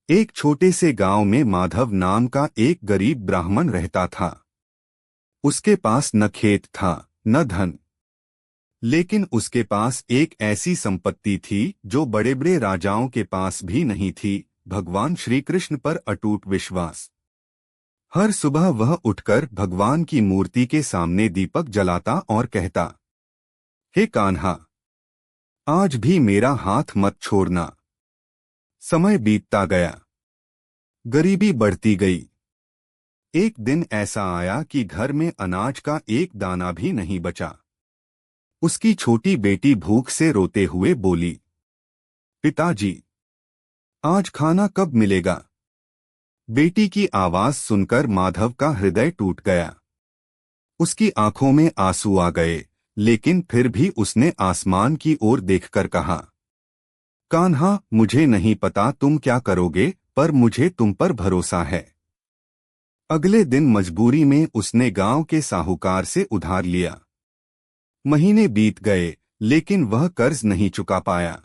एक छोटे से गांव में माधव नाम का एक गरीब ब्राह्मण रहता था। उसके पास न खेत था न धन, लेकिन उसके पास एक ऐसी संपत्ति थी जो बड़े बड़े राजाओं के पास भी नहीं थी, भगवान श्री कृष्ण पर अटूट विश्वास। हर सुबह वह उठकर भगवान की मूर्ति के सामने दीपक जलाता और कहता, हे कान्हा, आज भी मेरा हाथ मत छोड़ना। समय बीतता गया, गरीबी बढ़ती गई। एक दिन ऐसा आया कि घर में अनाज का एक दाना भी नहीं बचा। उसकी छोटी बेटी भूख से रोते हुए बोली, पिताजी, आज खाना कब मिलेगा? बेटी की आवाज सुनकर माधव का हृदय टूट गया। उसकी आंखों में आंसू आ गए, लेकिन फिर भी उसने आसमान की ओर देखकर कहा, कान्हा, मुझे नहीं पता तुम क्या करोगे, पर मुझे तुम पर भरोसा है। अगले दिन मजबूरी में उसने गांव के साहूकार से उधार लिया। महीने बीत गए, लेकिन वह कर्ज नहीं चुका पाया।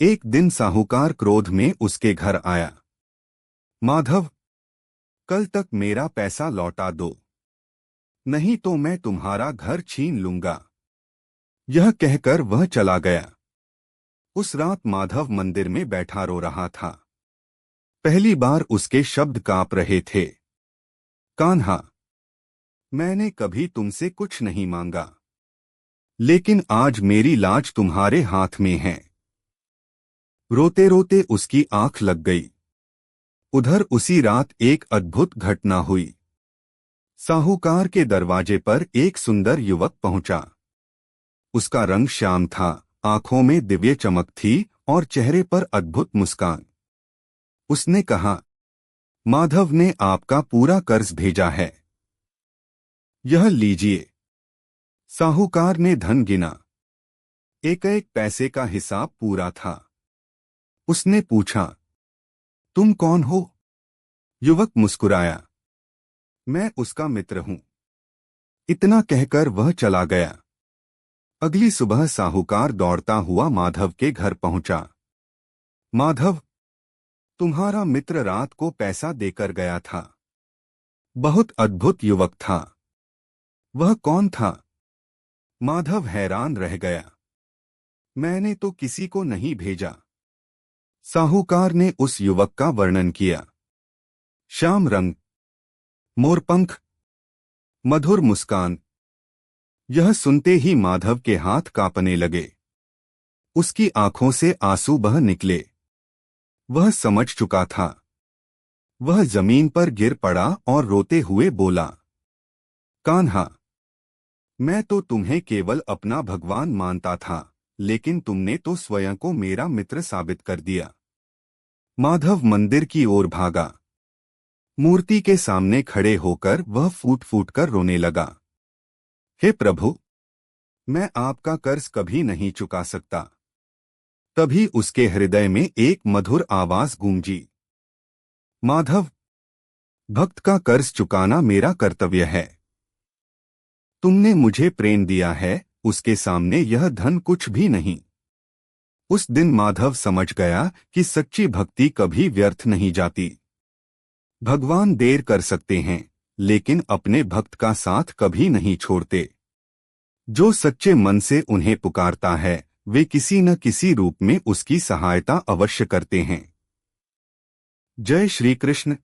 एक दिन साहूकार क्रोध में उसके घर आया। माधव, कल तक मेरा पैसा लौटा दो, नहीं तो मैं तुम्हारा घर छीन लूंगा। यह कहकर वह चला गया। उस रात माधव मंदिर में बैठा रो रहा था। पहली बार उसके शब्द कांप रहे थे। कान्हा, मैंने कभी तुमसे कुछ नहीं मांगा, लेकिन आज मेरी लाज तुम्हारे हाथ में है। रोते रोते उसकी आंख लग गई। उधर उसी रात एक अद्भुत घटना हुई। साहूकार के दरवाजे पर एक सुंदर युवक पहुंचा। उसका रंग श्याम था, आंखों में दिव्य चमक थी और चेहरे पर अद्भुत मुस्कान। उसने कहा, माधव ने आपका पूरा कर्ज भेजा है, यह लीजिए। साहूकार ने धन गिना। एक एक पैसे का हिसाब पूरा था। उसने पूछा, तुम कौन हो? युवक मुस्कुराया, मैं उसका मित्र हूं। इतना कहकर वह चला गया। अगली सुबह साहूकार दौड़ता हुआ माधव के घर पहुंचा। माधव, तुम्हारा मित्र रात को पैसा देकर गया था। बहुत अद्भुत युवक था। वह कौन था? माधव हैरान रह गया। मैंने तो किसी को नहीं भेजा। साहूकार ने उस युवक का वर्णन किया। श्याम रंग, मोरपंख, मधुर मुस्कान। यह सुनते ही माधव के हाथ कांपने लगे। उसकी आंखों से आंसू बह निकले। वह समझ चुका था। वह जमीन पर गिर पड़ा और रोते हुए बोला, कान्हा, मैं तो तुम्हें केवल अपना भगवान मानता था, लेकिन तुमने तो स्वयं को मेरा मित्र साबित कर दिया। माधव मंदिर की ओर भागा। मूर्ति के सामने खड़े होकर वह फूट फूट कर रोने लगा। हे प्रभु, मैं आपका कर्ज कभी नहीं चुका सकता। तभी उसके हृदय में एक मधुर आवाज गूंजी, माधव, भक्त का कर्ज चुकाना मेरा कर्तव्य है। तुमने मुझे प्रेम दिया है, उसके सामने यह धन कुछ भी नहीं। उस दिन माधव समझ गया कि सच्ची भक्ति कभी व्यर्थ नहीं जाती। भगवान देर कर सकते हैं, लेकिन अपने भक्त का साथ कभी नहीं छोड़ते। जो सच्चे मन से उन्हें पुकारता है, वे किसी न किसी रूप में उसकी सहायता अवश्य करते हैं। जय श्री कृष्ण।